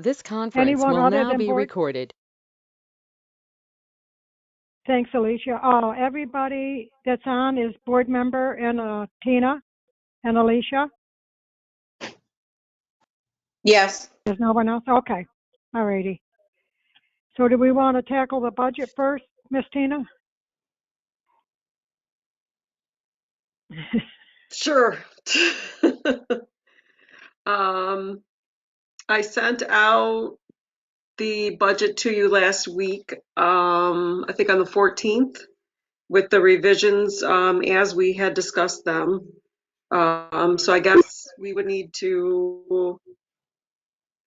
This conference Anyone will other now than be board? recorded. Thanks, Alicia. Everybody that's on is board member and Tina and Alicia. Yes. There's no one else? Okay. All righty. So do we want to tackle the budget first, Miss Tina? Sure. I sent out the budget to you last week, I think on the 14th, with the revisions as we had discussed them. So I guess we would need to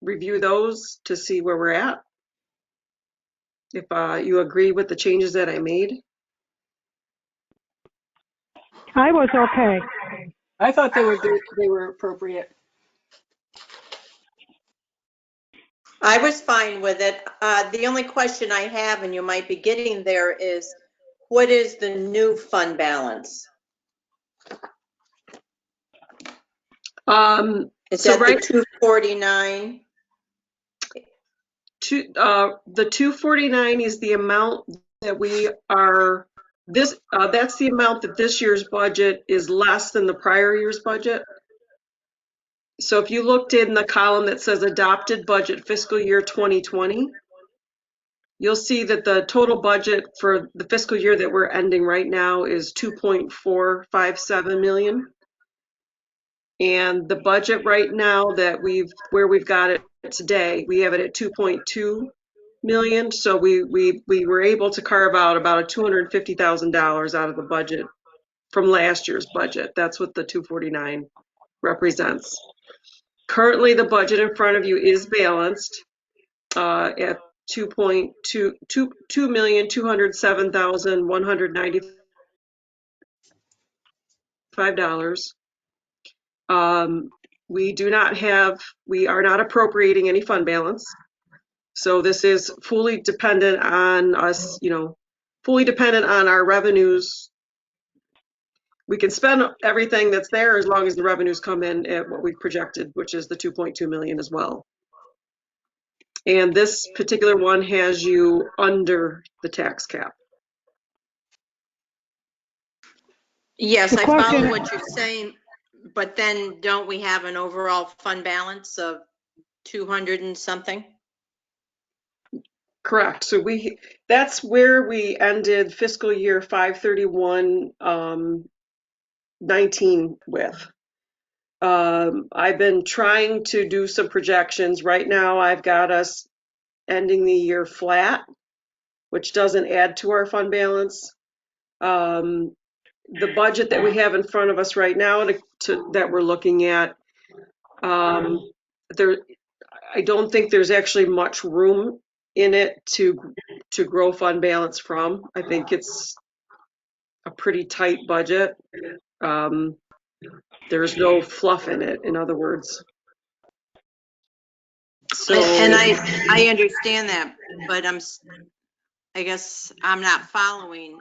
review those to see where we're at. If you agree with the changes that I made. I was okay. I thought they were good. They were appropriate. I was fine with it. The only question I have, and you might be getting there, is what is the new fund balance? Is So that right, the 249? the 249 is the amount that we are, that's the amount that this year's budget is less than the prior year's budget. So if you looked in the column that says adopted budget fiscal year 2020, you'll see that the total budget for the fiscal year that we're ending right now is 2.457 million. And the budget right now that where we've got it today, we have it at 2.2 million. So we were able to carve out about $250,000 out of the budget from last year's budget. That's what the 249 represents. Currently, the budget in front of you is balanced at $2,207,195. We are not appropriating any fund balance. So this is fully dependent on us, fully dependent on our revenues. We can spend everything that's there as long as the revenues come in at what we've projected, which is the 2.2 million as well. And this particular one has you under the tax cap. Yes, The I follow question- what you're saying, but then don't we have an overall fund balance of 200 and something? Correct. So that's where we ended fiscal year 5/31/19 with. I've been trying to do some projections. Right now, I've got us ending the year flat, which doesn't add to our fund balance. The budget that we have in front of us right now that we're looking at, I don't think there's actually much room in it to grow fund balance from. I think it's a pretty tight budget. There's no fluff in it, in other words. So, And I understand that, but I guess I'm not following.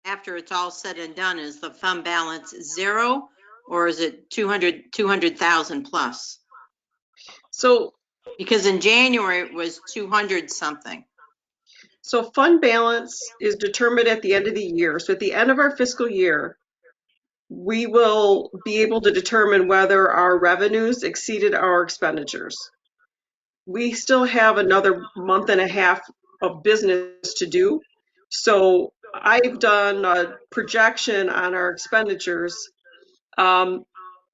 After it's all said and done, is the fund balance zero or is it 200,000 plus? So Because in January it was 200 something. So fund balance is determined at the end of the year. So at the end of our fiscal year, we will be able to determine whether our revenues exceeded our expenditures. We still have another month and a half of business to do. So I've done a projection on our expenditures.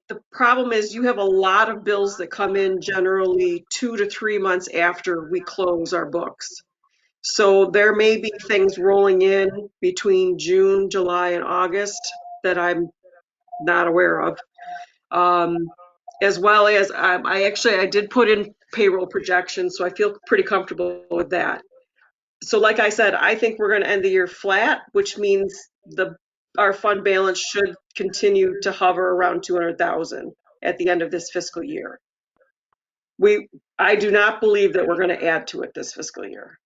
The problem is you have a lot of bills that come in generally 2 to 3 months after we close our books. So there may be things rolling in between June, July, and August that I'm not aware of. As well as I did put in payroll projections, so I feel pretty comfortable with that. So like I said, I think we're going to end the year flat, which means our fund balance should continue to hover around 200,000 at the end of this fiscal year. I do not believe that we're going to add to it this fiscal year.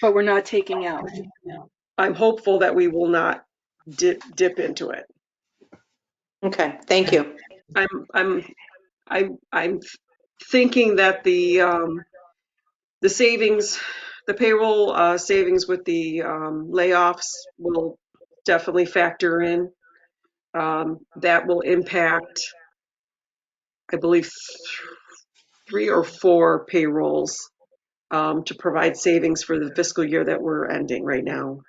But we're not taking out. I'm hopeful that we will not dip into it. Okay, thank you. I'm thinking that the savings, the payroll savings with the layoffs will definitely factor in. That will impact, I believe, 3 or 4 payrolls to provide savings for the fiscal year that we're ending right now.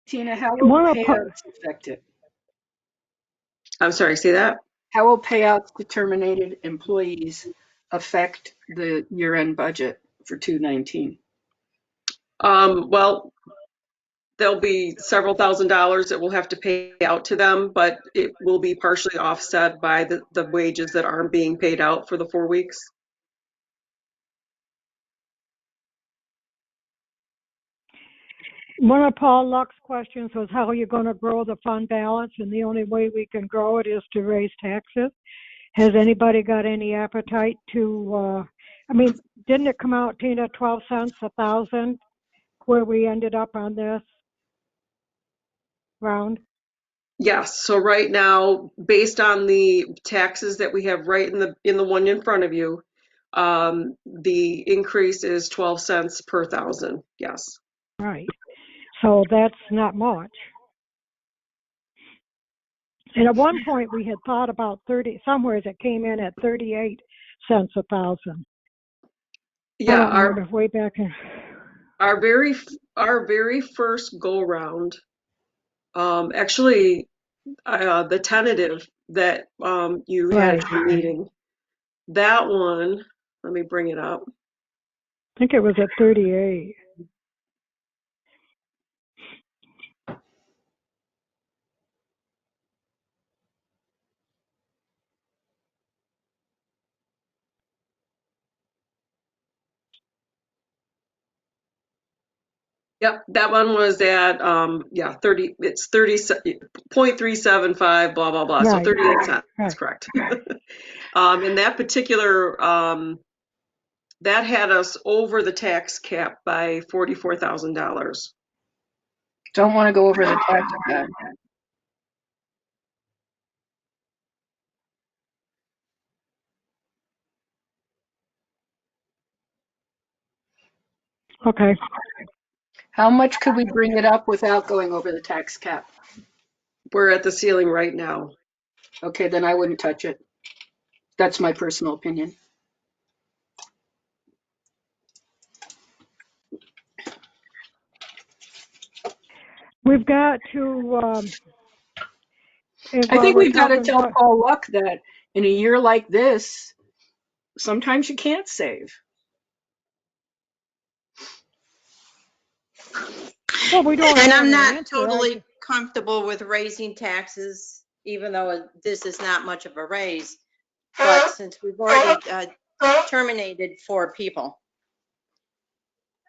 Tina, how One will of po- payouts affect it? I'm sorry, say that? How will payouts to terminated employees affect the year-end budget for 2019? Well, there'll be several $1,000s that we'll have to pay out to them, but it will be partially offset by the wages that aren't being paid out for the 4 weeks. One of Paul Luck's questions was how are you going to grow the fund balance? And the only way we can grow it is to raise taxes. Has anybody got any appetite to, I mean, didn't it come out, Tina, 12 cents a thousand, where we ended up on this round? Yes, so right now, based on the taxes that we have right in the one in front of you, the increase is 12 cents per thousand. Yes. Right. So that's not much. And at one point we had thought about 30, somewhere that came in at 38 cents a thousand. I Yeah, don't remember, way back in. our very first go round, actually, the tentative that you had at Right. your meeting, that one, let me bring it up. I think it was at 38. Yep, that one was at 30, it's 30.375, blah blah blah. So Right. 38 cents, Right. correct. And that particular that had us over the tax cap by $44,000. Don't want to go over the tax cap. Okay. How much could we bring it up without going over the tax cap? We're at the ceiling right now. Okay, then I wouldn't touch it. That's my personal opinion. We've got to, I think we're we've got to talking tell about, Paul Luck that in a year like this, sometimes you can't save. well, we don't And have I'm an not answer. totally comfortable with raising taxes, even though this is not much of a raise. But since we've already terminated 4 people,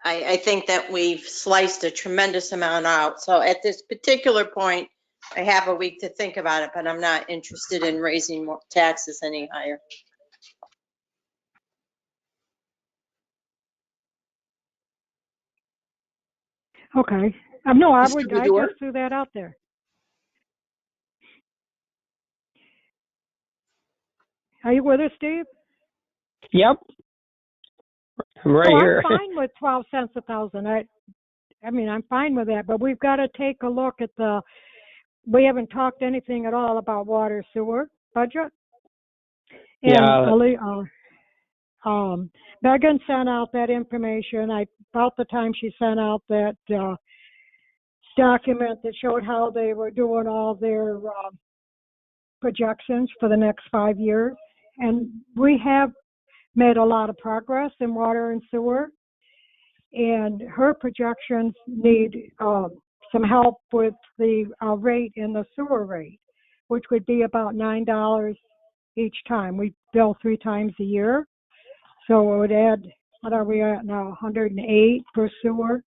I think that we've sliced a tremendous amount out. So at this particular point, I have a week to think about it, but I'm not interested in raising more taxes any higher. Okay. No, I Mr. I Bador? just threw that out there. Are you with us, Steve? Yep. I'm right Oh, here. I'm fine with 12 cents a thousand. I mean, I'm fine with that, but we've got to take a look at we haven't talked anything at all about water sewer budget. And Yeah. Megan sent out that information. About the time she sent out that document that showed how they were doing all their projections for the next 5 years. And we have made a lot of progress in water and sewer. And her projections need some help with the rate in the sewer rate, which would be about $9 each time. We bill 3 times a year. So it would add, what are we at now, 108 for sewer?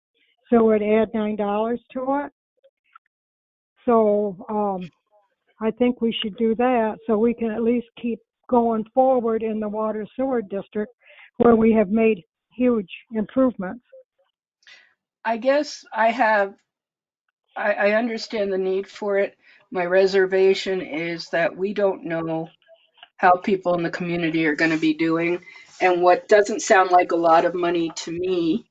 So it would add $9 to it. So I think we should do that so we can at least keep going forward in the water sewer district where we have made huge improvements. I guess I understand the need for it. My reservation is that we don't know how people in the community are going to be doing. And what doesn't sound like a lot of money to me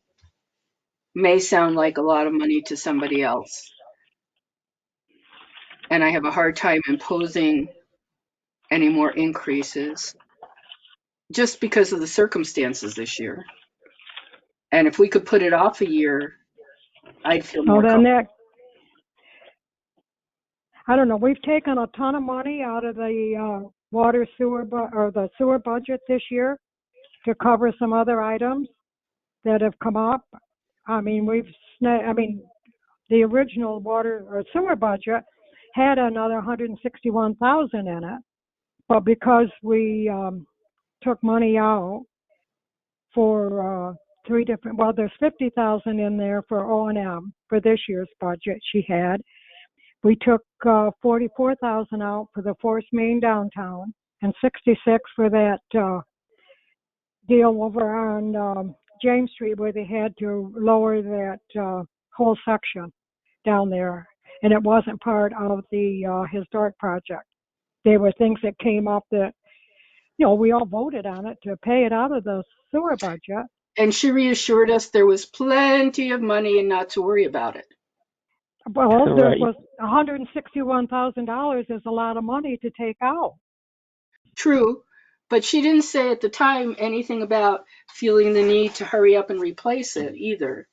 may sound like a lot of money to somebody else. And I have a hard time imposing any more increases just because of the circumstances this year. And if we could put it off a year, I'd feel Well, more then comfortable. that, I don't know, we've taken a ton of money out of the water sewer, or the sewer budget this year to cover some other items that have come up. I mean, the original water or sewer budget had another 161,000 in it, but because we took money out for three different, well, there's 50,000 in there for O&M for this year's budget she had. We took 44,000 out for the force main downtown and 66 for that deal over on James Street where they had to lower that whole section down there, and it wasn't part of the historic project. They were things that came up that, you know, we all voted on it to pay it out of the sewer budget. And she reassured us there was plenty of money and not to worry about it. Well, there Right. was $161,000 is a lot of money to take out. True, but she didn't say at the time anything about feeling the need to hurry up and replace it either.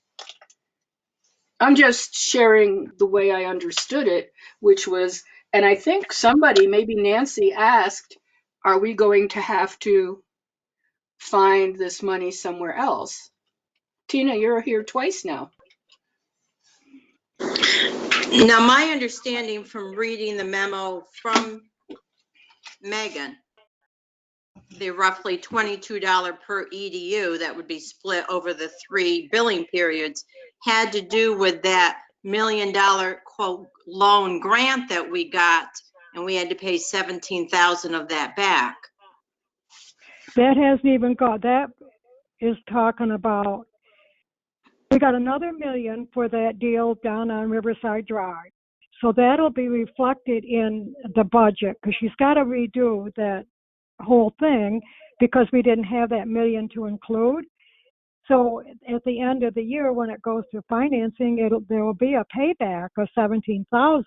I'm just sharing the way I understood it, which was, and I think somebody, maybe Nancy, asked, are we going to have to find this money somewhere else? Tina, you're here twice now. Now, my understanding from reading the memo from Megan, the roughly $22 per EDU that would be split over the 3 billing periods had to do with that $1 million quote loan grant that we got, and we had to pay 17,000 of that back. That hasn't even got, that is talking about, we got another $1 million for that deal down on Riverside Drive. So that'll be reflected in the budget because she's got to redo that whole thing because we didn't have that $1 million to include. So at the end of the year, when it goes to financing, there will be a payback of 17,000.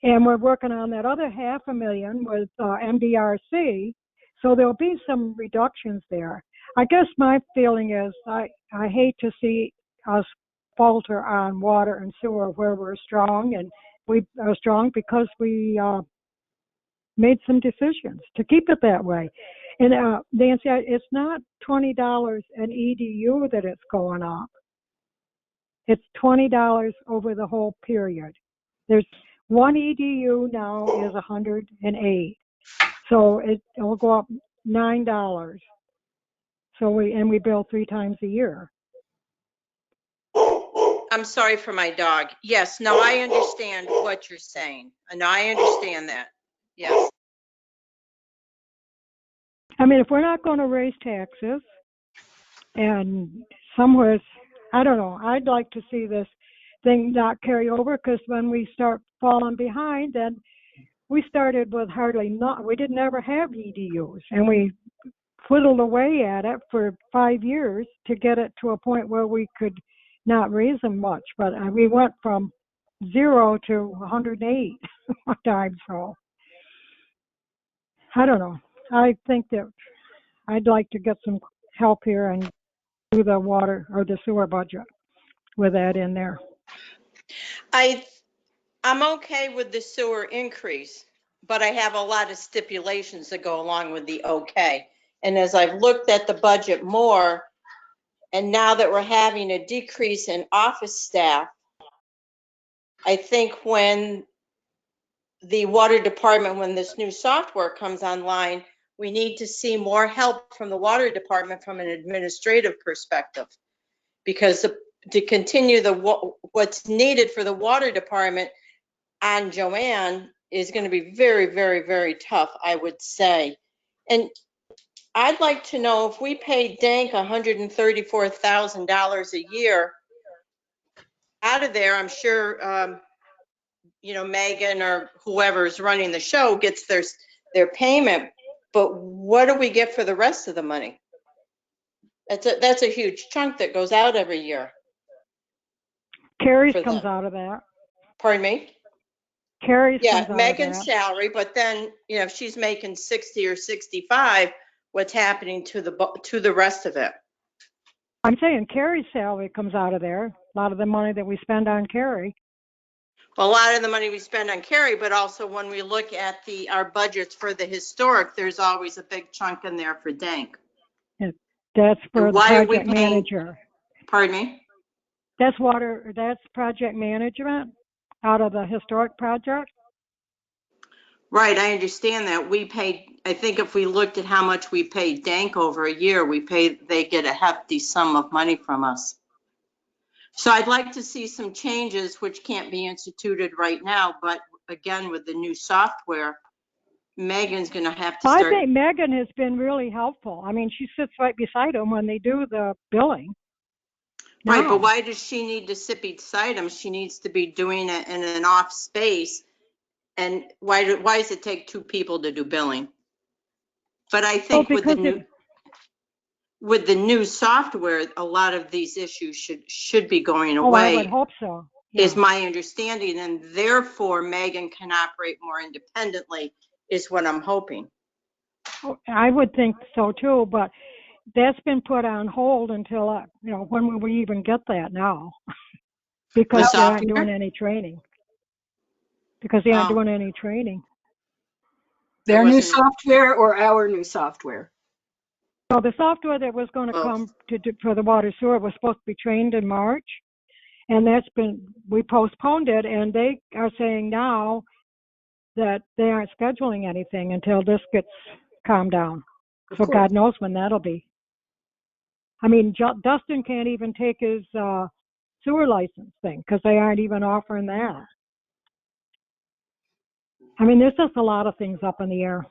And we're working on that other $500,000 with MDRC. So there'll be some reductions there. I guess my feeling is I hate to see us falter on water and sewer where we're strong, and we are strong because we made some decisions to keep it that way. And Nancy, it's not $20 an EDU that it's going up. It's $20 over the whole period. There's one EDU now is 108, so it'll go up $9. So we bill 3 times a year. I'm sorry for my dog. Yes, no, I understand what you're saying. And I understand that. Yes. I mean, if we're not going to raise taxes, and somewhere, I don't know, I'd like to see this thing not carry over, because when we start falling behind, then we started with we didn't ever have EDUs, and we whittled away at it for 5 years to get it to a point where we could not raise them much. But we went from 0 to 108 one time, so I don't know. I think that I'd like to get some help here and do the water or the sewer budget with that in there. I'm okay with the sewer increase, but I have a lot of stipulations that go along with the okay. And as I've looked at the budget more, and now that we're having a decrease in office staff, I think when the water department, when this new software comes online, we need to see more help from the water department from an administrative perspective. Because to continue what's needed for the water department on Joanne is going to be very, very, very tough, I would say. And I'd like to know if we paid Dank $134,000 a year out of there, I'm sure, Megan or whoever's running the show gets their payment, but what do we get for the rest of the money? That's a huge chunk that goes out every year. Carrie's For comes them. out of that. Pardon me? Carrie's Yeah, comes out Megan's of that. salary, but then, if she's making 60 or 65, what's happening to the rest of it? I'm saying Carrie's salary comes out of there. A lot of the money that we spend on Carrie. Well, a lot of the money we spend on Carrie, but also when we look at our budgets for the historic, there's always a big chunk in there for Dank. That's for And the why are we project paying- manager. Pardon me? That's project management out of the historic project. Right, I understand that. We paid, I think if we looked at how much we paid Dank over a year, they get a hefty sum of money from us. So I'd like to see some changes, which can't be instituted right now, but again, with the new software, Megan's gonna have to I start. think Megan has been really helpful. I mean, she sits right beside them when they do the billing. Right, now. but why does she need to sit beside him? She needs to be doing it in an off space. And why does it take two people to do billing? But I think with the new software, a lot of these issues should be going Oh, I would away, hope so. is Yeah. my understanding, and therefore Megan can operate more independently, is what I'm hoping. Oh, I would think so too, but that's been put on hold until, when will we even get that now? Because The they aren't software? doing any training. Because they aren't doing any training. Their new wasn't- software or our new software? So the software that was going to Both. come for the water sewer was supposed to be trained in March. And we postponed it, and they are saying now that they aren't scheduling anything until this gets calmed down. Of So course. God knows when that'll be. I mean, Dustin can't even take his sewer license thing because they aren't even offering that. I mean, there's just a lot of things up in the air.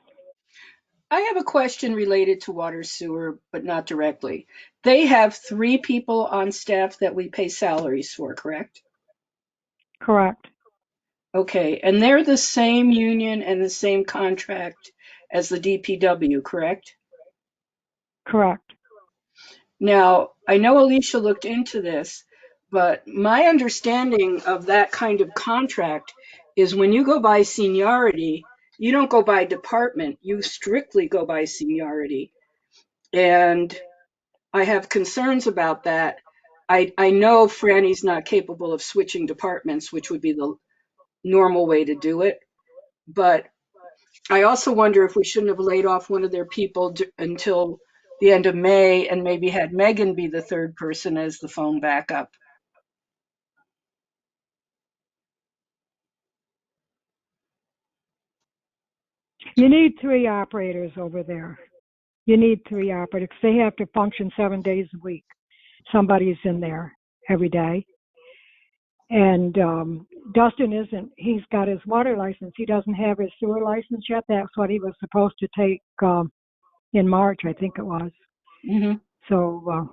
I have a question related to water sewer, but not directly. They have 3 people on staff that we pay salaries for, correct? Correct. Okay, and they're the same union and the same contract as the DPW, correct? Correct. Now, I know Alicia looked into this, but my understanding of that kind of contract is when you go by seniority, you don't go by department, you strictly go by seniority. And I have concerns about that. I know Franny's not capable of switching departments, which would be the normal way to do it. But I also wonder if we shouldn't have laid off one of their people until the end of May and maybe had Megan be the third person as the phone backup. You need 3 operators over there. You need 3 operators. They have to function 7 days a week. Somebody's in there every day. And Dustin he's got his water license. He doesn't have his sewer license yet. That's what he was supposed to take in March, I think it was. Mm-hmm. So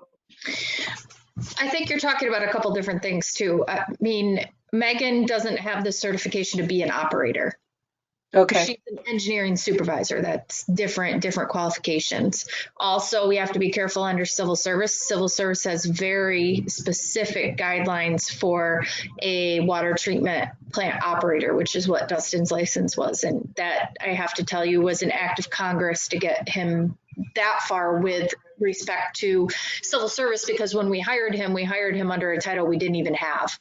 I think you're talking about a couple different things too. I mean, Megan doesn't have the certification to be an operator. Okay. She's an engineering supervisor. That's different qualifications. Also, we have to be careful under civil service. Civil service has very specific guidelines for a water treatment plant operator, which is what Dustin's license was. And that, I have to tell you, was an act of Congress to get him that far with respect to civil service, because when we hired him under a title we didn't even have.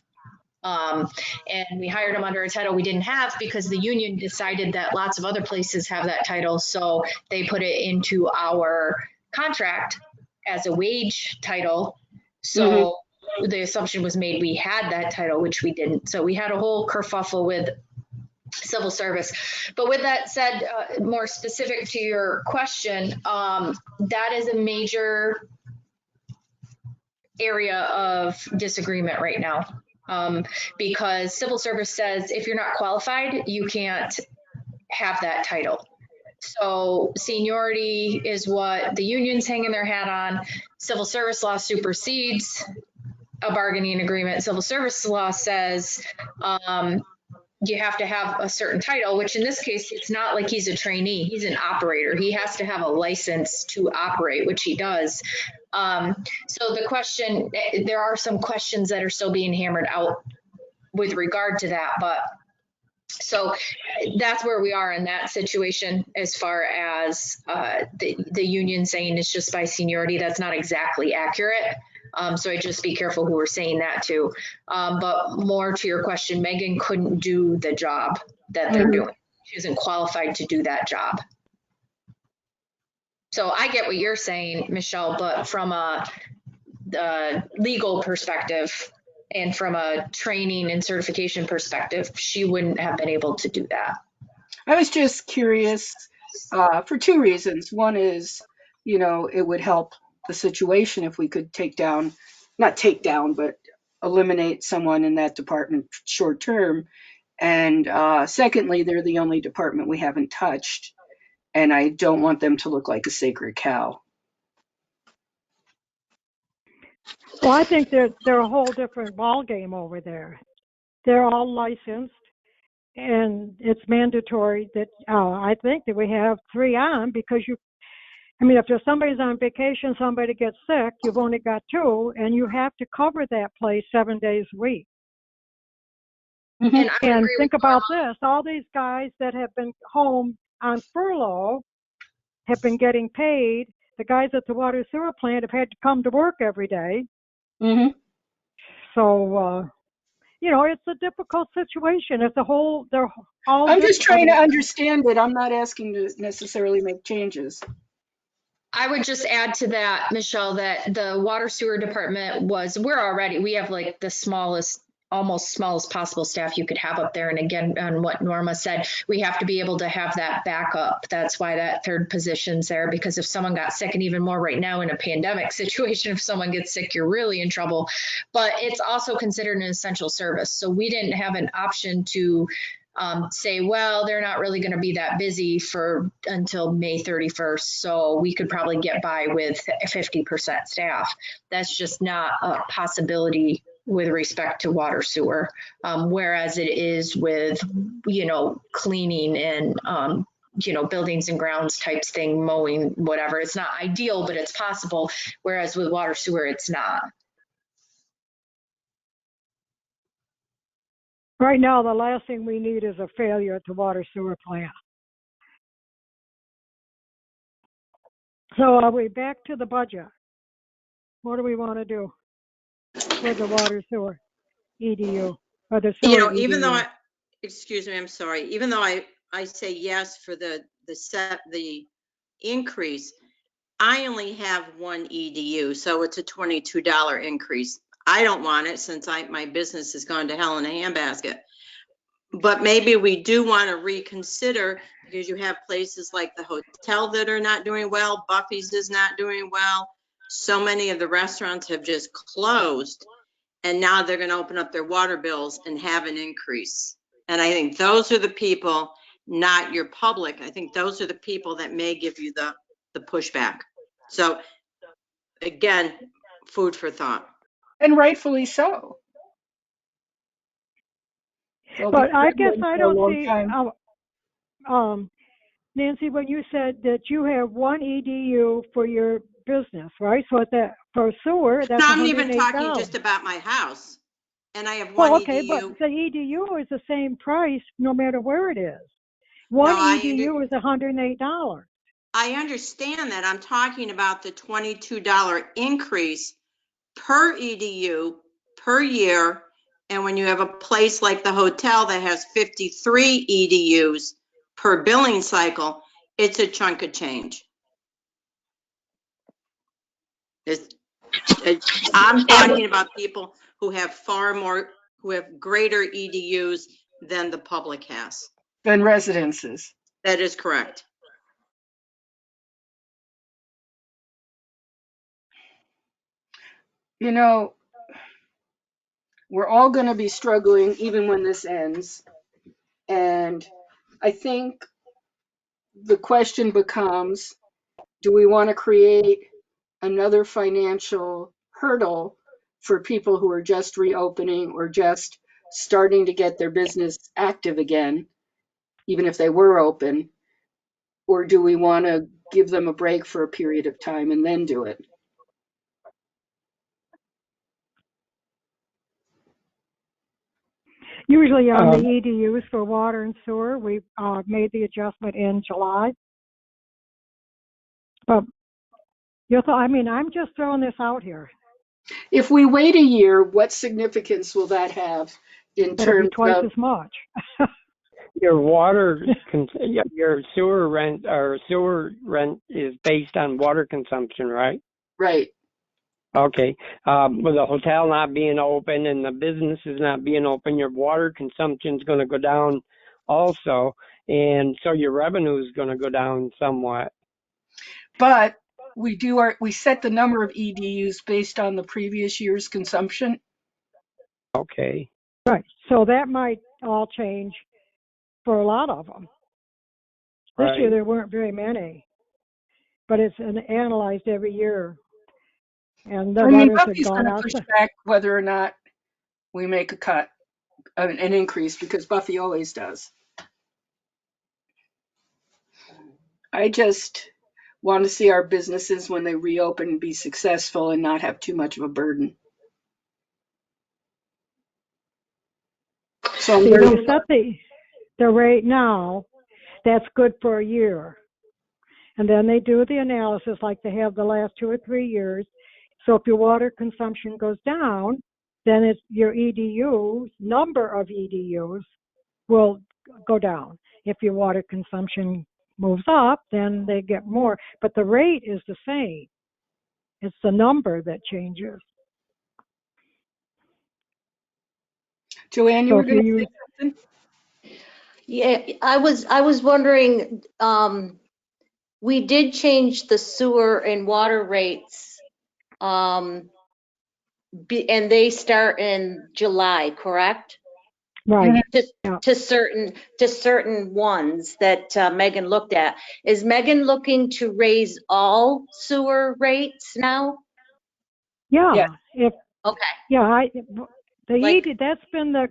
And we hired him under a title we didn't have because the union decided that lots of other places have that title. So they put it into our contract as a wage title. So the assumption was made we had that title, which we didn't. So we had a whole kerfuffle with civil service. But with that said, more specific to your question, that is a major area of disagreement right now. Because civil service says if you're not qualified, you can't have that title. So seniority is what the union's hanging their hat on. Civil service law supersedes a bargaining agreement. Civil service law says you have to have a certain title, which in this case, it's not like he's a trainee, he's an operator. He has to have a license to operate, which he does. So the question, there are some questions that are still being hammered out with regard to that, but so that's where we are in that situation as far as the union saying it's just by seniority. That's not exactly accurate. So I just be careful who we're saying that to. But more to your question, Megan couldn't do the job that they're doing. She isn't qualified to do that job. So I get what you're saying, Michelle, but from a legal perspective and from a training and certification perspective, she wouldn't have been able to do that. I was just curious for two reasons. One is, you know, it would help the situation if we could not take down, but eliminate someone in that department short term. And secondly, they're the only department we haven't touched. And I don't want them to look like a sacred cow. Well, I think they're a whole different ballgame over there. They're all licensed, and it's mandatory that I think that we have 3 on because if there's somebody's on vacation, somebody gets sick, you've only got 2, and you have to cover that place 7 days a week. And I would And agree think with about Carla. this, all these guys that have been home on furlough have been getting paid. The guys at the water sewer plant have had to come to work every day. Mm-hmm. So, it's a difficult situation. They're all I'm just trying to different. understand it. I'm not asking to necessarily make changes. I would just add to that, Michelle, that the water sewer department we have like the almost smallest possible staff you could have up there. And again, on what Norma said, we have to be able to have that backup. That's why that third position's there, because if someone got sick, and even more right now in a pandemic situation, if someone gets sick, you're really in trouble. But it's also considered an essential service. So we didn't have an option to say, well, they're not really going to be that busy until May 31st. So we could probably get by with 50% staff. That's just not a possibility with respect to water sewer. Whereas it is with, cleaning and, buildings and grounds types thing, mowing, whatever. It's not ideal, but it's possible. Whereas with water sewer, it's not. Right now, the last thing we need is a failure at the water sewer plant. So are we back to the budget? What do we want to do with the water sewer EDU or the sewer Even though EDU? excuse me, I'm sorry, even though I say yes for the increase, I only have one EDU, so it's a $22 increase. I don't want it since my business has gone to hell in a handbasket. But maybe we do want to reconsider, because you have places like the hotel that are not doing well, Buffy's is not doing well. So many of the restaurants have just closed, and now they're going to open up their water bills and have an increase. And I think those are the people, not your public. I think those are the people that may give you the pushback. So again, food for thought. And rightfully so. They'll be But I guess struggling I for a don't long see, time. Nancy, when you said that you have one EDU for your business, right? So for sewer, that's No, I'm even talking $108. just about my house. And I have one Well, okay, but EDU. the EDU is the same price no matter where it is. No, One EDU is $108. I understand that. I'm talking about the $22 increase per EDU per year. And when you have a place like the hotel that has 53 EDUs per billing cycle, it's a chunk of change. I'm talking about people who have who have greater EDUs than the public has. Than residences. That is correct. We're all going to be struggling even when this ends. And I think the question becomes, do we want to create another financial hurdle for people who are just reopening or just starting to get their business active again, even if they were open? Or do we want to give them a break for a period of time and then do it? Usually on the EDUs for water and sewer, we made the adjustment in July. But I'm just throwing this out here. If we wait a year, what significance will that have in It'll be terms twice of, as much. Your your sewer rent is based on water consumption, right? right? Okay. With the hotel not being open and the businesses not being open, your water consumption is going to go down also. And so your revenue is going to go down somewhat. But we set the number of EDUs based on the previous year's consumption. Okay. Right. So that might all change for a lot of them. This year Right. there weren't very many, but it's analyzed every year. And the I mean, letters have Buffy's gone going to out. push back whether or not we make a cut, an increase, because Buffy always does. I just want to see our businesses when they reopen be successful and not have too much of a burden. So See, they set the rate now, that's good for a year. And then they do the analysis like they have the last 2 or 3 years. So if your water consumption goes down, then it's your EDUs, number of EDUs will go down. If your water consumption moves up, then they get more. But the rate is the same. It's the number that changes. Joanne, you So were if going to you say use, something? Yeah, I was wondering, we did change the sewer and water rates, and they start in July, correct? right, To, yeah. to certain ones that Megan looked at. Is Megan looking to raise all sewer rates now? Yeah, Yes. if Okay, yeah, like, that's been the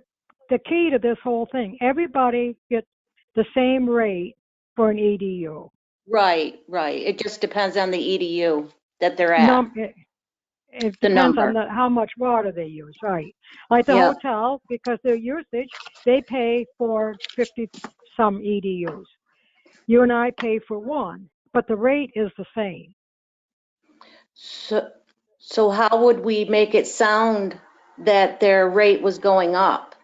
key to this whole thing. Everybody gets the same rate for an EDU. right. It just depends on the EDU that they're at, It the depends on number. how much water they use, right? Like the Yeah, hotel, because their usage, they pay for 50 some EDUs. You and I pay for one, but the rate is the same. so how would we make it sound that their rate was going up?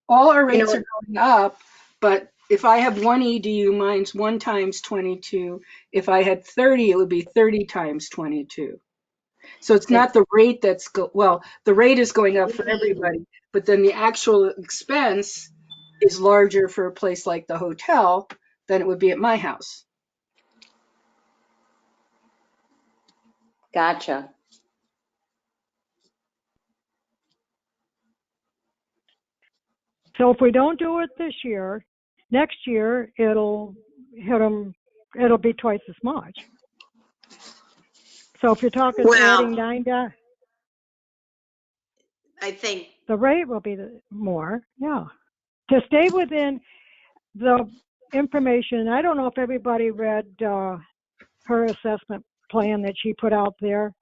All our You rates know, are going up, but if I have one EDU, mine's 1 times 22. If I had 30, it would be 30 times 22. So it's not the rate the rate is going up for everybody, but then the actual expense is larger for a place like the hotel than it would be at my house. gotcha. So if we don't do it this year, next year it'll hit them. It'll be twice as much. So if you're talking adding Well, $9, I think, the rate will be more. Yeah, to stay within the information. I don't know if everybody read her assessment plan that she put out there,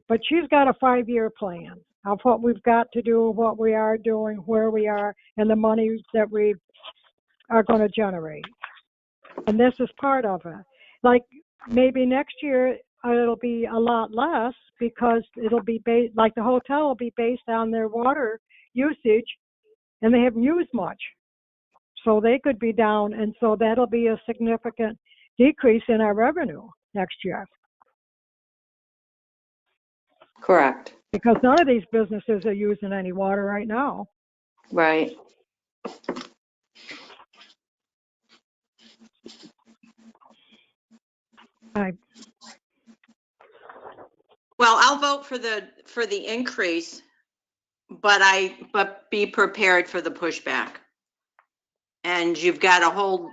but she's got a 5-year plan of what we've got to do, what we are doing, where we are, and the money that we are going to generate. And this is part of it. Like maybe next year it'll be a lot less because it'll be based, like the hotel will be based on their water usage, and they haven't used much. So they could be down, and so that'll be a significant decrease in our revenue next year. Correct. Because none of these businesses are using any water right now. Right. well, I'll vote for the increase, but be prepared for the pushback. And you've got a whole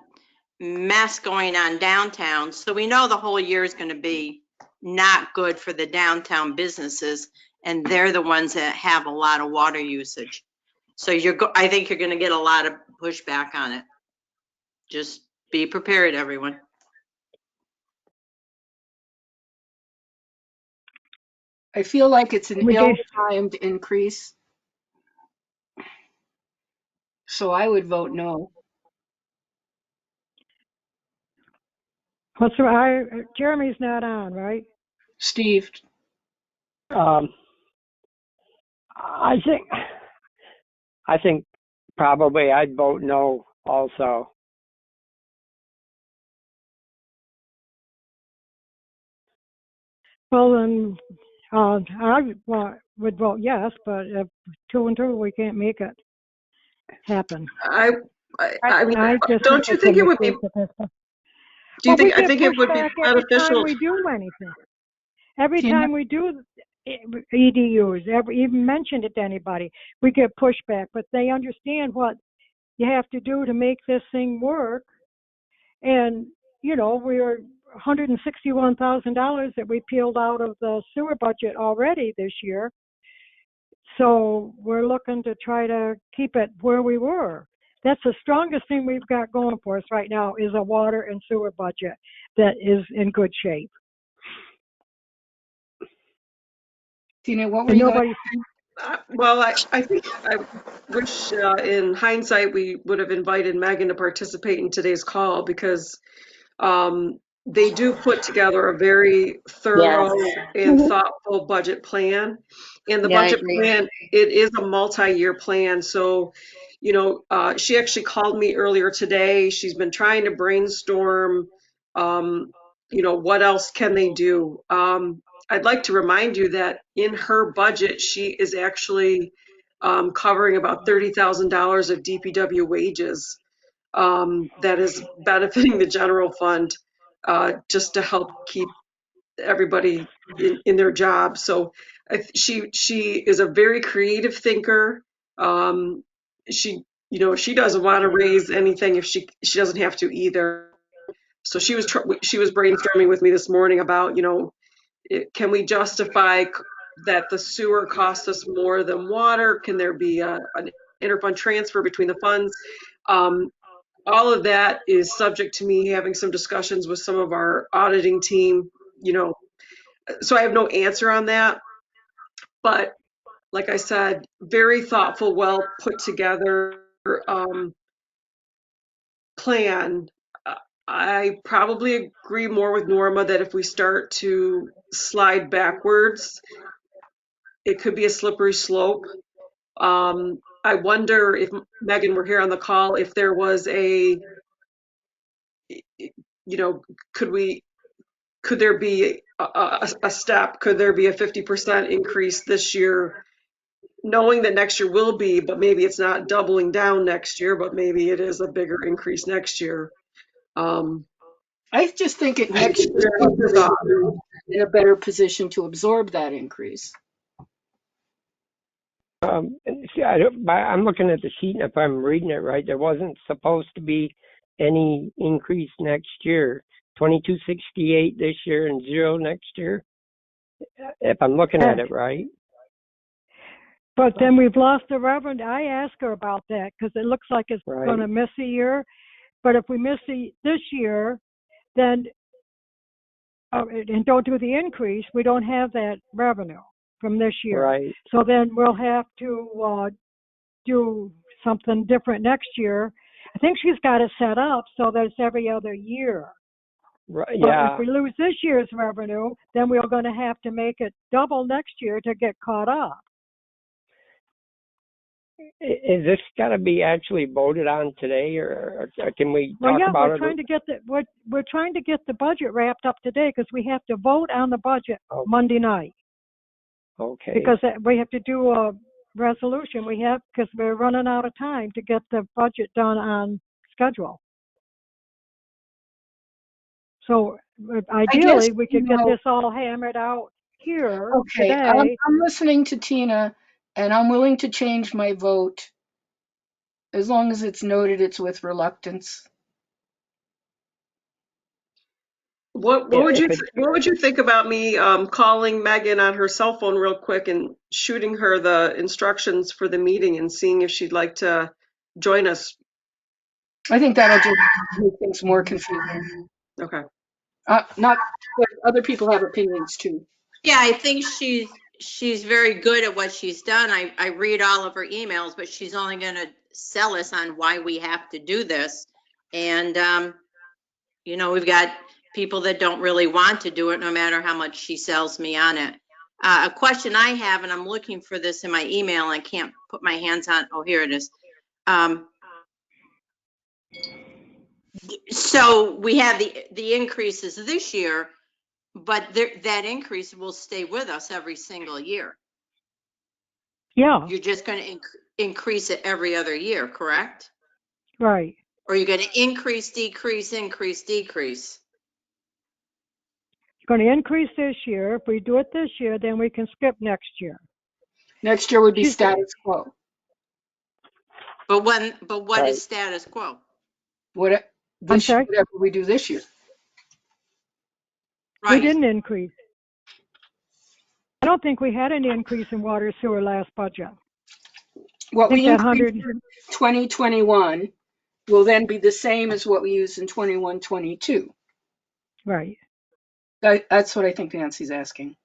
mess going on downtown. So we know the whole year is going to be not good for the downtown businesses. And they're the ones that have a lot of water usage. So I think you're gonna get a lot of pushback on it. Just be prepared, everyone. I feel like it's an We gave, ill-timed increase, so I would vote no. what's Jeremy's not on, right? Steve, Um, I think probably I'd vote no also. Well, then, would vote yes, but if 2 and 2, we can't make it happen. I mean, I just don't you think it would be, mistake at this point. do you Well, we think, I get think it would be pushback every time beneficial? we do anything. Every Tina? time we do EDUs, even mention it to anybody, we get pushback, but they understand what you have to do to make this thing work. And, you know, we're $161,000 that we peeled out of the sewer budget already this year. So we're looking to try to keep it where we were. That's the strongest thing we've got going for us right now is a water and sewer budget that is in good shape. Tina, what were And you going nobody, Well, I think I wish in hindsight we would have invited Megan to participate in today's call because they do put together a very thorough Yes. and thoughtful budget plan. And the Yeah, I budget agree. plan, it is a multi-year plan. So, she actually called me earlier today. She's been trying to brainstorm, what else can they do? I'd like to remind you that in her budget, she is actually covering about $30,000 of DPW wages that is benefiting the general fund just to help keep everybody in their job. So she is a very creative thinker. She doesn't want to raise anything if she doesn't have to either. So she was brainstorming with me this morning about can we justify that the sewer costs us more than water? Can there be an interfund transfer between the funds? All of that is subject to me having some discussions with some of our auditing team, so I have no answer on that. But like I said, very thoughtful, well put together plan. I probably agree more with Norma that if we start to slide backwards, it could be a slippery slope. I wonder if Megan were here on the call, if there was could there be a step? Could there be a 50% increase this year, knowing that next year will be, but maybe it's not doubling down next year, but maybe it is a bigger increase next year. I just think it I'd next be year curious your thoughts. we're in a better position to absorb that increase. See, I'm looking at the sheet, and if I'm reading it right, there wasn't supposed to be any increase next year. 2268 this year and 0 next year. If I'm looking at it right. but then we've lost the revenue. I asked her about that because it looks like it's Right. going to miss a year. But if we miss this year, then and don't do the increase, we don't have that revenue from this year. Right. So then we'll have to do something different next year. I think she's got it set up so that it's every other year. Right. But Yeah. if we lose this year's revenue, then we're going to have to make it double next year to get caught up. Is this got to be actually voted on today, or can we Well, talk yeah, about we're it? trying to get we're trying to get the budget wrapped up today because we have to vote on the budget Oh. Monday night. Okay. Because we have to do a resolution. Because we're running out of time to get the budget done on schedule. So ideally, we could get this all hammered out here Okay, today. I'm listening to Tina, and I'm willing to change my vote as long as it's noted it's with reluctance. What Yeah, would if you it, what would you think about me calling Megan on her cell phone real quick and shooting her the instructions for the meeting and seeing if she'd like to join us? I think that'll just make things more confusing. Okay. Not, but other people have opinions too. Yeah, I think she's very good at what she's done. I read all of her emails, but she's only gonna sell us on why we have to do this. And, you know, we've got people that don't really want to do it, no matter how much she sells me on it. A question I have, and I'm looking for this in my email, and I can't put my hands on, oh, here it is. So we have the increases this year, but that increase will stay with us every single year. Yeah, You're just going to increase it every other year, correct? right. Or you're going to increase, decrease, increase, decrease? It's going to increase this year. If we do it this year, then we can skip next year. Next year would be She's- status quo. But what Right. is status quo? sorry? Whatever we do this year. We Right. didn't increase. I don't think we had any increase in water sewer last budget. What I think we that increased 100, in 2021 will then be the same as what we used in 21-22. right. That's what I think Nancy's asking.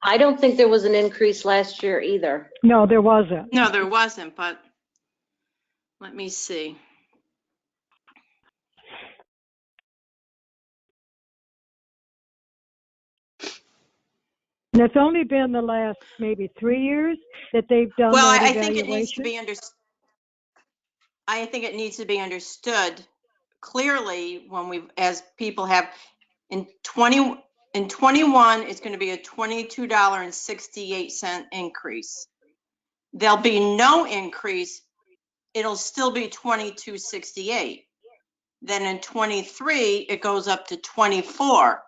I don't think there was an increase last year either. No, there wasn't. No, there wasn't, but let me see. And it's only been the last maybe 3 years that they've done Well, that I think it needs to evaluation. be I think it needs to be understood clearly when we, as people have, in 21, it's going to be a $22.68 increase. There'll be no increase. It'll still be $22.68. Then in 23, it goes up to 24.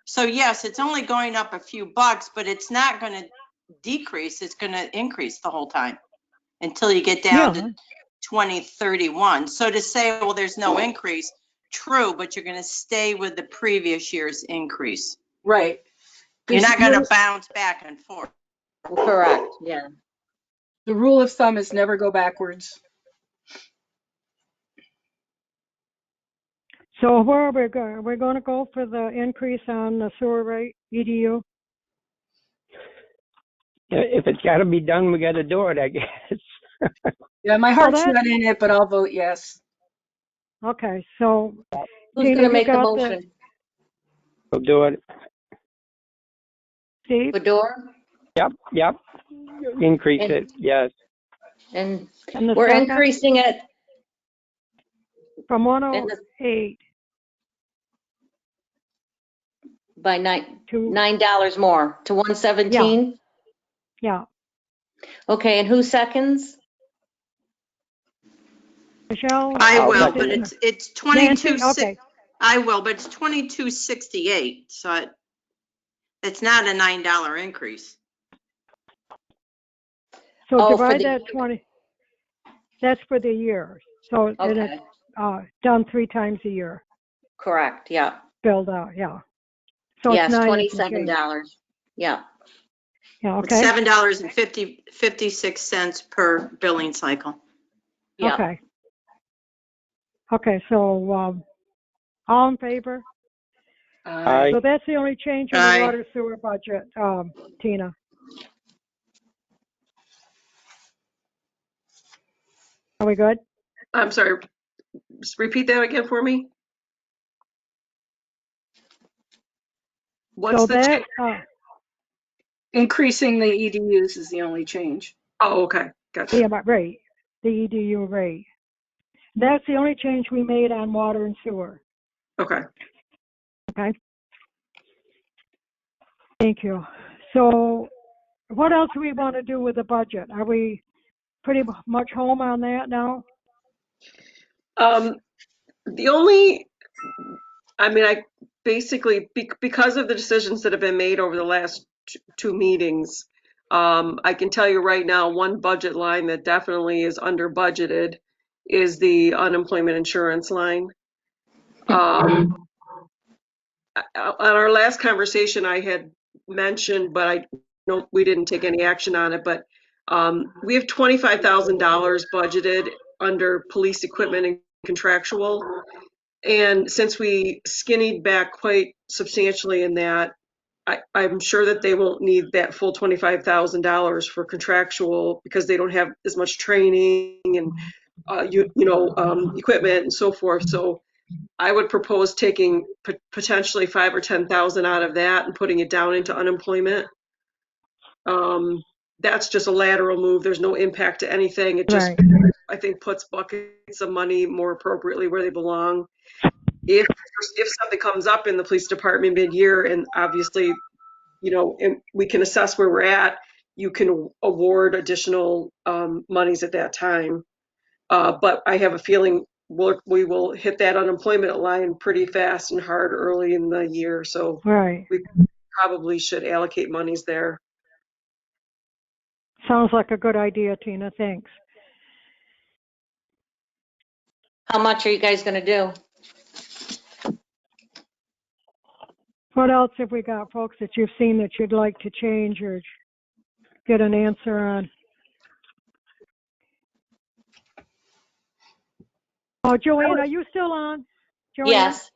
So yes, it's only going up a few bucks, but it's not going to decrease. It's going to increase the whole time until you get down Yeah. to 2031. So to say, well, there's no increase, true, but you're going to stay with the previous year's increase. Right. You're not going to There's- bounce back and forth. Correct, yeah. The rule of thumb is never go backwards. So where are we going? We're going to go for the increase on the sewer rate, EDU? if it's got to be done, we got to do it, I guess. Yeah, my heart's that- not in it, but I'll vote yes. Okay, so Who's Tina, gonna you make the got the- motion? We'll do it. Steve, Fedor? Yep. Increase And- it, yes. And and the we're second increasing it, from and the- 108 by to, $9 more to 117? yeah, Okay, and who seconds? Michelle? I will, second but it. it's Nancy, 22. okay, I will, but it's 22.68. So it's not a $9 increase. so Oh, for divide the that year. 20, that's for the year. So, and Okay, it's done 3 times a year, correct, yeah. billed out, yeah. So Yes, it's 9 and some change. $27, yeah. Yeah, It's okay, $7.56 per billing cycle. Yeah. okay. Okay, so, all in favor? Aye. So that's the only change in Aye. the water sewer budget, Tina. Are we good? I'm sorry. Just repeat that again for me. What's So the that, change? Increasing the EDUs is the only change. Oh, okay. Gotcha. the rate, the EDU rate. That's the only change we made on water and sewer, Okay. okay? Thank you. So what else do we want to do with the budget? Are we pretty much home on that now? The only, I basically, because of the decisions that have been made over the last two meetings, I can tell you right now, one budget line that definitely is under budgeted is the unemployment insurance line. On our last conversation, I had mentioned, but we didn't take any action on it, but we have $25,000 budgeted under police equipment and contractual. And since we skinnied back quite substantially in that, I'm sure that they won't need that full $25,000 for contractual because they don't have as much training and equipment and so forth. So I would propose taking potentially 5 or 10,000 out of that and putting it down into unemployment. That's just a lateral move. There's no impact to anything. It just, Right. I think, puts buckets of money more appropriately where they belong. If something comes up in the police department mid-year, and obviously, and we can assess where we're at, you can award additional monies at that time. But I have a feeling we will hit that unemployment line pretty fast and hard early in the year. So Right. we probably should allocate monies there. Sounds like a good idea, Tina. Thanks. How much are you guys gonna do? What else have we got, folks, that you've seen that you'd like to change or get an answer on? Oh, Joanne, are you still on? Joanne? Yes,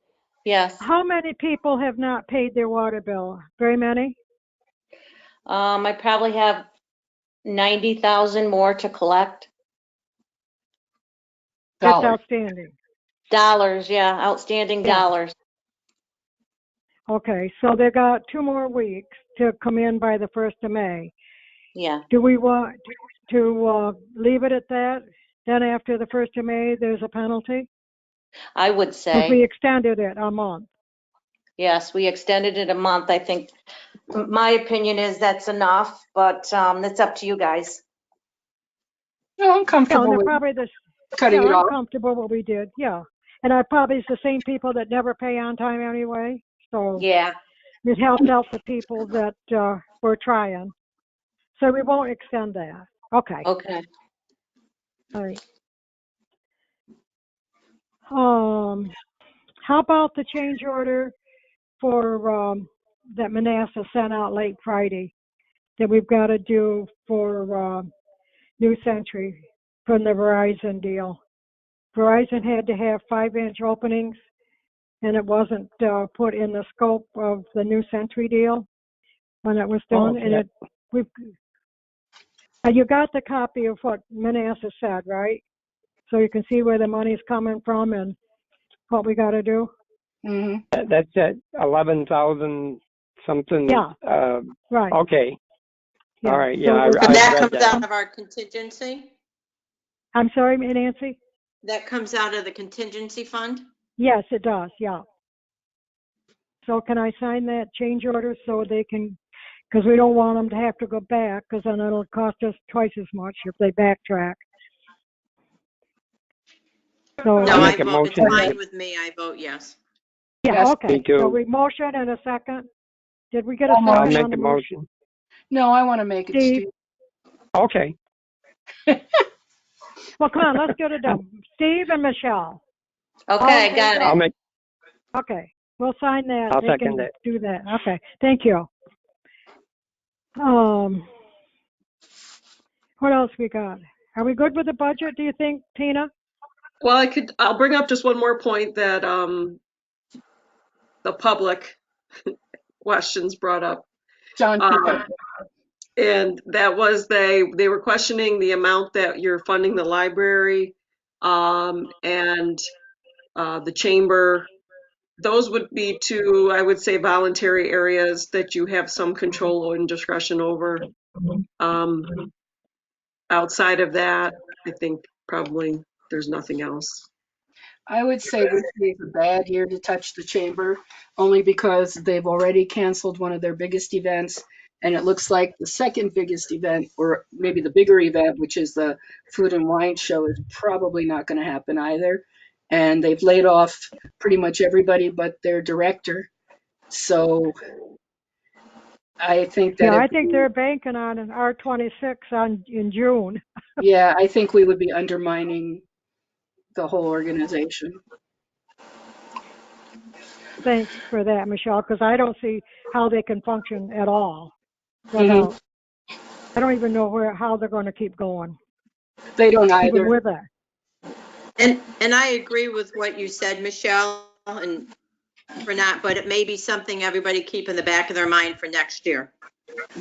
yes. How many people have not paid their water bill? Very many? I probably have 90,000 more to collect. That's Dollar. outstanding. Dollars, yeah, outstanding Yeah. dollars. Okay, so they got 2 more weeks to come in by the 1st of May. Yeah, Do we want to leave it at that? Then after the 1st of May, there's a penalty? I would If say, we extended it a month. yes, we extended it a month. I think, my opinion is that's enough, but that's up to you guys. No, I'm Yeah, comfortable they're with probably cutting it I'm off. comfortable what we did, yeah. And probably it's the same people that never pay on time anyway, so Yeah, it helped out the people that were trying. So we won't extend that. Okay, okay. all right. How about the change order for that Manassas sent out late Friday that we've got to do for New Century from the Verizon deal? Verizon had to have 5-inch openings, and it wasn't put in the scope of the New Century deal when it was done. Oh, yeah. And you got the copy of what Manassas said, right? So you can see where the money's coming from and what we got to do. Hmm. That's at 11,000 something. Yeah. Right. Okay. Yeah. All right. So Yeah, I we're- So that read comes that. out of our contingency? I'm sorry, Nancy? That comes out of the contingency fund? Yes, it does. Yeah. So can I sign that change order so they can, because we don't want them to have to go back, because then it'll cost us twice as much if they backtrack. So, No, I'll I make a vote, it's motion. fine with me, I vote yes. yeah, Yes, okay. me too. So we motion and a second. Did we get a I'll I'll second make on the the motion? motion. No, I want to make it, Steve? Steve. Okay. Well, come on, let's get it done. Steve and Michelle. Okay, in got favor? I'll it. make, Okay, we'll sign that. I'll They second can it. do that. Okay, thank you. What else we got? Are we good with the budget, do you think, Tina? Well, I'll bring up just one more point that the public questions brought up. John Peter. And that was they were questioning the amount that you're funding the library and the chamber. Those would be two, I would say, voluntary areas that you have some control and discretion over. Outside of that, I think probably there's nothing else. I would say this is a bad year to touch the chamber, only because they've already canceled one of their biggest events, and it looks like the second biggest event, or maybe the bigger event, which is the Food and Wine Show, is probably not going to happen either. And they've laid off pretty much everybody but their director. So I think that Yeah, I think they're banking on an R26 in June. yeah, I think we would be undermining the whole organization. Thanks for that, Michelle, because I don't see how they can function at all without, I don't even know how they're going to keep going, They don't even either. with that. And I agree with what you said, Michelle, and but it may be something everybody keep in the back of their mind for next year.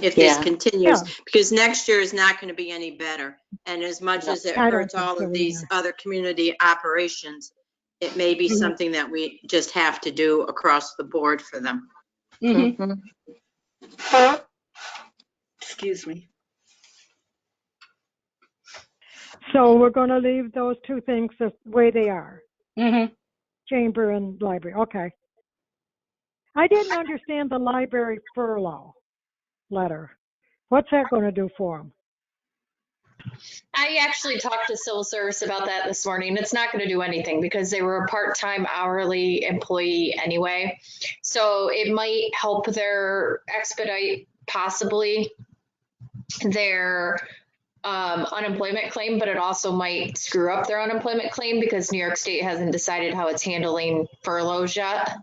If this Yeah. continues, Yeah. because next year is not going to be any better. And as much as it I don't hurts think all so of these either. other community operations, it may be Mhm. something that we just have to do across the board for them. Mhm. Mhm. Excuse me. So we're going to leave those two things the way they are, Mhm. chamber and library. Okay. I didn't understand the library furlough letter. What's that going to do for them? I actually talked to civil service about that this morning. It's not going to do anything because they were a part-time hourly employee anyway. So it might help their expedite possibly their unemployment claim, but it also might screw up their unemployment claim because New York State hasn't decided how it's handling furloughs yet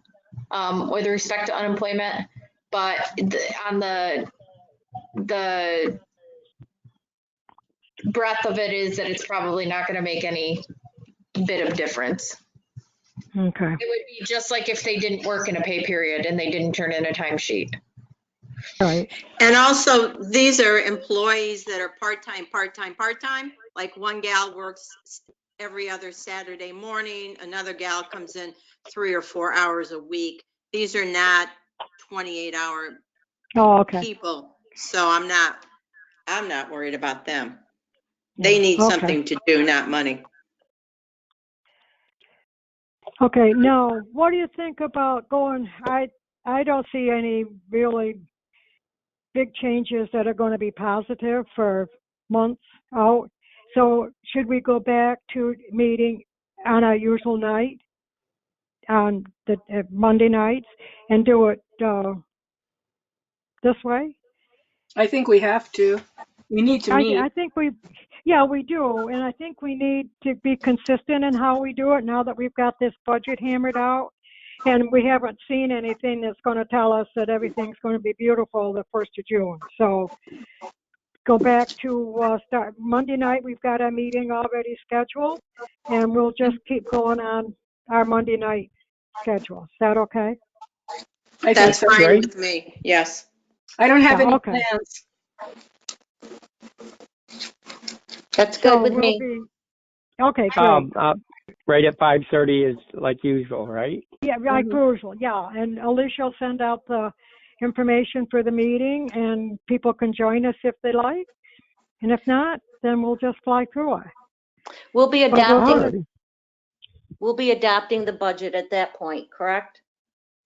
with respect to unemployment. But on the breadth of it is that it's probably not going to make any bit of difference. Okay. It would be just like if they didn't work in a pay period and they didn't turn in a timesheet. Right. And also, these are employees that are part-time. Like one gal works every other Saturday morning, another gal comes in 3 or 4 hours a week. These are not 28-hour Oh, okay. people. So I'm not worried about them. They Yeah. need Okay. something to do, not money. Okay. Now, what do you think about going? I don't see any really big changes that are going to be positive for months out. So should we go back to meeting on our usual night, on the Monday nights, and do it this way? I think we have to. We need to meet. I think yeah, we do. And I think we need to be consistent in how we do it now that we've got this budget hammered out. And we haven't seen anything that's going to tell us that everything's going to be beautiful the 1st of June. So go back to start Monday night. We've got a meeting already scheduled, and we'll just keep going on our Monday night schedule. Is that okay? I think That's so. fine Great. with me. Yes. I don't have Yeah, any okay. plans. That's So good with we'll me. be okay. Great. Right at 5:30 is like usual, right? Yeah, like Mhm. usual. Yeah, and Alicia will send out the information for the meeting, and people can join us if they like. And if not, then we'll just fly through it. We'll be But we're adopting, gonna, we'll be adopting the budget at that point, correct?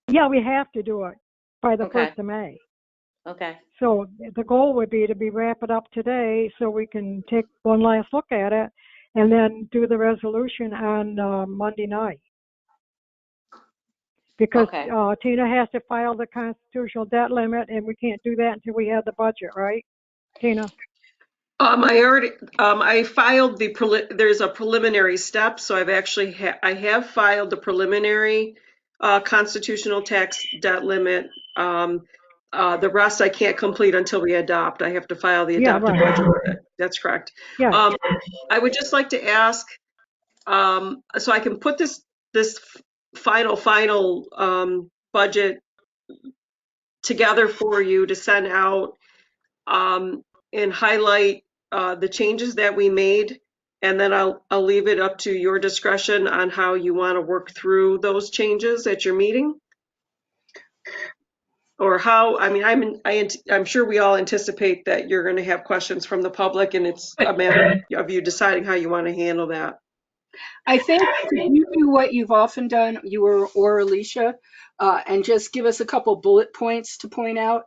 yeah, we have to do it by the Okay. 1st of May. Okay. So the goal would be to wrap it up today so we can take one last look at it and then do the resolution on Monday night. Because Okay. Tina has to file the constitutional debt limit, and we can't do that until we have the budget, right, Tina? I filed there's a preliminary step, so I've actually, I have filed the preliminary constitutional tax debt limit. The rest I can't complete until we adopt. I have to file the Yeah, adopted right. budget with it. That's correct. Yeah. I would just like to ask, so I can put this final budget together for you to send out, and highlight the changes that we made, and then I'll leave it up to your discretion on how you want to work through those changes at your meeting. Or how, I mean, I'm sure we all anticipate that you're going to have questions from the public, and it's a matter of you deciding how you want to handle that. I think you do what you've often done, you or Alicia, and just give us a couple bullet points to point out,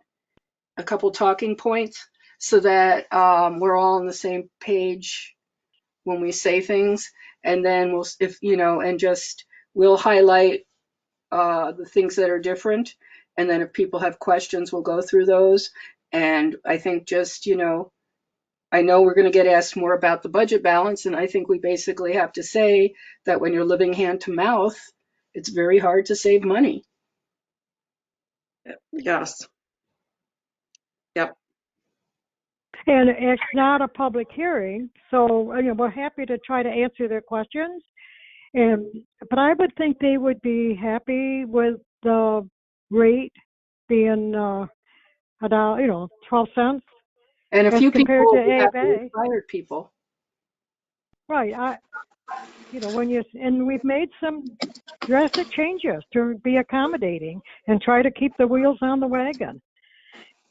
a couple talking points, so that we're all on the same page when we say things. And then we'll highlight the things that are different. And then if people have questions, we'll go through those. And I think I know we're going to get asked more about the budget balance, and I think we basically have to say that when you're living hand to mouth, it's very hard to save money. Yes. Yep. And it's not a public hearing, so we're happy to try to answer their questions. But I would think they would be happy with the rate being $1, 12 cents And a as few compared people to will be A of happy A. with fired people. Right. And we've made some drastic changes to be accommodating and try to keep the wheels on the wagon.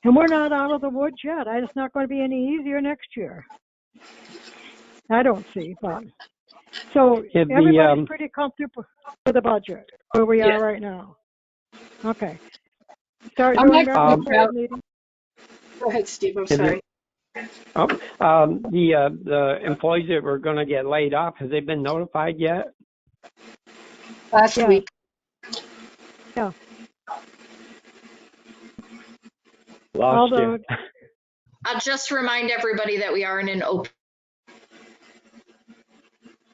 And we're not out of the woods yet. It's not going to be any easier next year. I don't see, but so It'd be, everybody's pretty comfortable with the budget where we Yeah. are right now. Okay. Start I'm doing not our sure about- meeting. Go ahead, Steve, I'm Is it- sorry. the employees that were going to get laid off, have they been notified yet? Last Yeah. week. Yeah. Lost you. I'll just remind everybody that we are in an open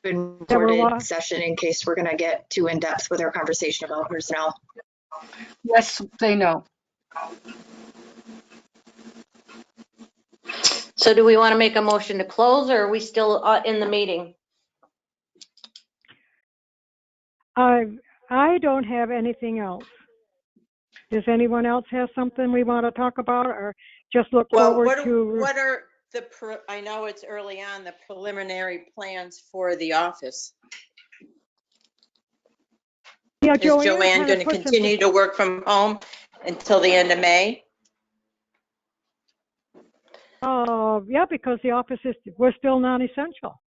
recorded session in case we're going to get too in depth with our conversation about personnel. Yes, they know. So do we want to make a motion to close, or are we still in the meeting? I don't have anything else. Does anyone else have something we want to talk about, or just look Well, forward to? what are I know it's early on, the preliminary plans for the office? Yeah, Is Joanne going to continue to work from home until the end of May? Yeah, because the office we're still non-essential.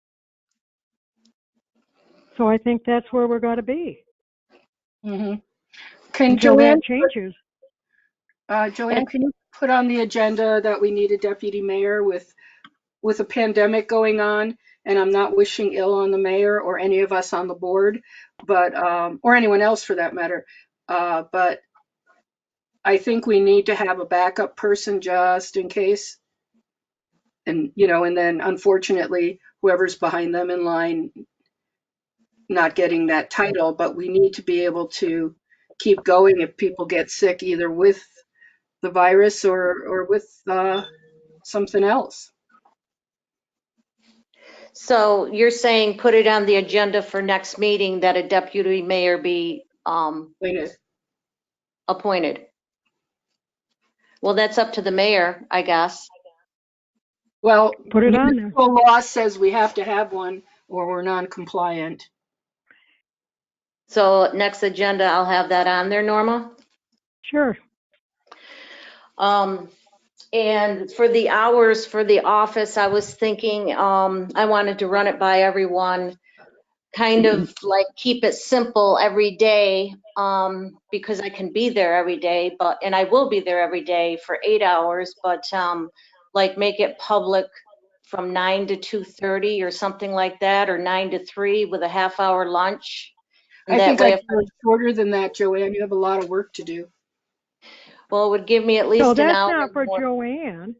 So I think that's where we're going to be. Mm-hmm. Can until Joanne, that changes. Joanne, can you put on the agenda that we need a deputy mayor with a pandemic going on? And I'm not wishing ill on the mayor or any of us on the board, but or anyone else for that matter. But I think we need to have a backup person just in case. And and then unfortunately, whoever's behind them in line not getting that title, but we need to be able to keep going if people get sick, either with the virus or with something else. So you're saying put it on the agenda for next meeting that a deputy mayor be appointed? Well, that's up to the mayor, I guess. Well, Put it on there. municipal law says we have to have one or we're non-compliant. So next agenda, I'll have that on there, Norma. Sure. And for the hours for the office, I was thinking, I wanted to run it by everyone, kind of like keep it simple every day, because I can be there every day, and I will be there every day for 8 hours, but like make it public from 9 to 2:30 or something like that, or 9 to 3 with a half-hour lunch. I think I'd go shorter than that, Joanne. You have a lot of work to do. Well, it would give me at least an hour. No, that's not for Joanne.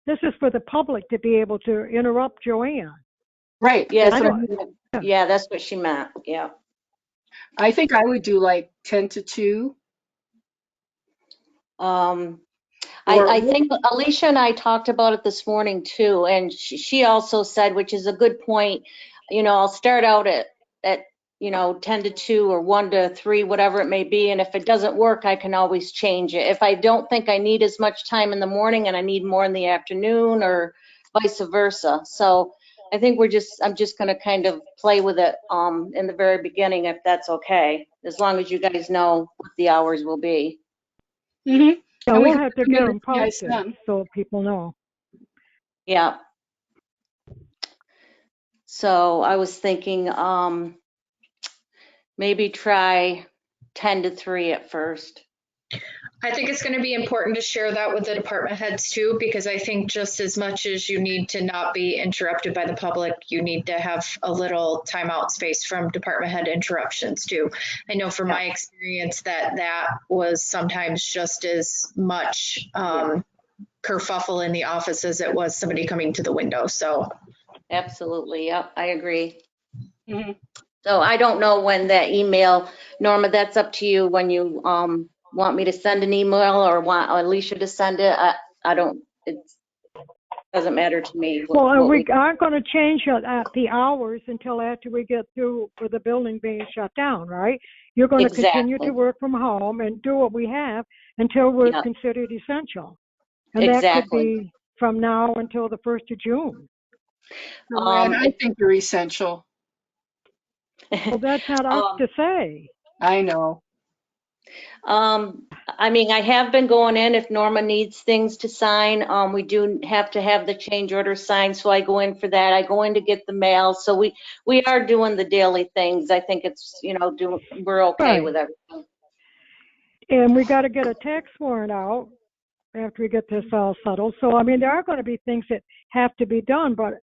This is for the public to be able to interrupt Joanne. Right. Yeah, That's that's what she meant. Yeah. I think I would do like 10 to 2. I think Alicia and I talked about it this morning too, and she also said, which is a good point, I'll start out at 10 to 2 or 1 to 3, whatever it may be, and if it doesn't work, I can always change it. If I don't think I need as much time in the morning and I need more in the afternoon, or vice versa. So I think I'm just going to kind of play with it in the very beginning, if that's okay, as long as you guys know what the hours will be. Mm-hmm. Yeah, we'll have to get them posted so people know. Yeah. So I was thinking maybe try 10 to 3 at first. I think it's going to be important to share that with the department heads too, because I think just as much as you need to not be interrupted by the public, you need to have a little timeout space from department head interruptions too. I know from my experience that was sometimes just as much kerfuffle in the office as it was somebody coming to the window. So absolutely, yep, I agree. Mm-hmm. So I don't know when that email, Norma, that's up to you when you want me to send an email or want Alicia to send it, I don't, it doesn't matter to me. Well, we aren't going to change the hours until after we get through with the building being shut down, right? You're going to continue Exactly. to work from home and do what we have until we're Yeah. considered essential. And that could Exactly. be from now until the 1st of June. Joanne, I think you're essential. Well, that's not us to say. I know. I mean, I have been going in if Norma needs things to sign. We do have to have the change order signed, so I go in for that. I go in to get the mail. So we are doing the daily things. I think it's, we're okay Right. with everything. And we got to get a tax warrant out after we get this all settled. So, I mean, there are going to be things that have to be done, but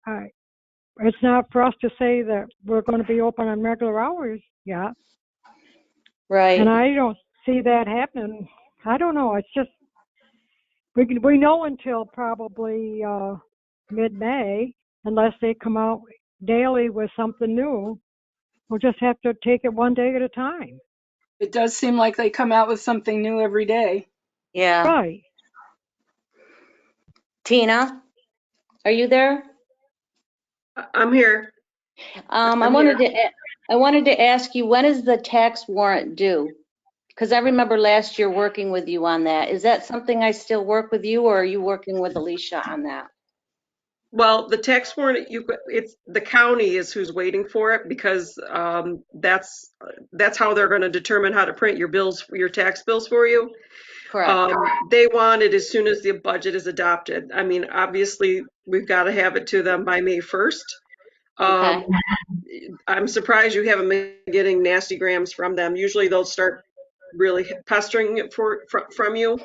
it's not for us to say that we're going to be open on regular hours yet. Right. And I don't see that happening. I don't know. It's just, we know until probably mid-May, unless they come out daily with something new. We'll just have to take it one day at a time. It does seem like they come out with something new every day. Yeah. Right. Tina, are you there? I'm here. I wanted to ask you, when is the tax warrant due? Because I remember last year working with you on that. Is that something I still work with you, or are you working with Alicia on that? Well, the tax warrant, it's the county is who's waiting for it because that's how they're going to determine how to print your bills, your tax bills for you. Correct. They want it as soon as the budget is adopted. I mean, obviously, we've got to have it to them by May 1st. Okay. I'm surprised you haven't been getting nasty grams from them. Usually they'll start really pestering it from you.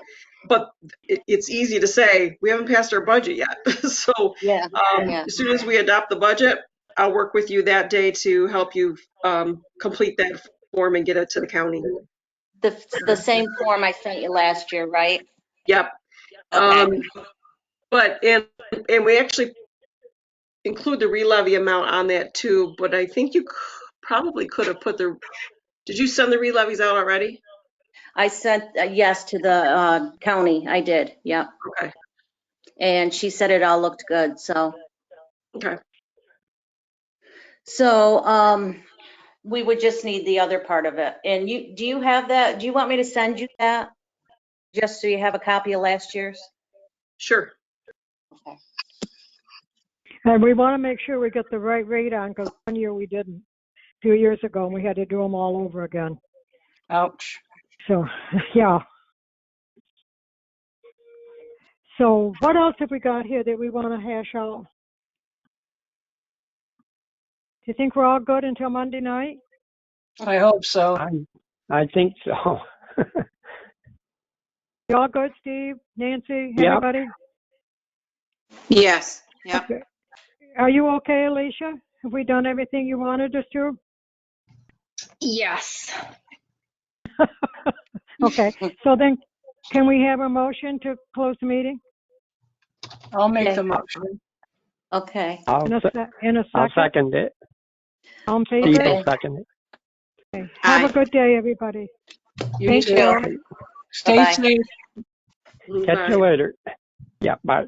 But it's easy to say, we haven't passed our budget yet. So Yeah. as soon as we adopt the budget, I'll work with you that day to help you complete that form and get it to the county. The same form I sent you last year, right? Yep. Okay. But we actually include the re-levy amount on that too, but I think you probably could have put did you send the re-levies out already? I sent yes to the county. I did. Yeah. Okay. And she said it all looked good. So Okay. we would just need the other part of it. And do you have that? Do you want me to send you that? Just so you have a copy of last year's? Sure. Okay. And we want to make sure we get the right rate on, because one year we didn't, a few years ago, and we had to do them all over again. Ouch. So, yeah. So what else have we got here that we want to hash out? Do you think we're all good until Monday night? I hope so. I think so. You all good, Steve, Nancy, Yep. everybody? Yes, yep. Okay. Are you okay, Alicia? Have we done everything you wanted us to? Yes. Okay, so then can we have a motion to close the meeting? I'll make Okay. the motion. Okay. In a I'll second? second it. All in Steve favor? will second it. Okay. Have Aye. a good day, everybody. You Thank too. you. Stay Bye-bye. safe. Catch you later. Yeah, bye.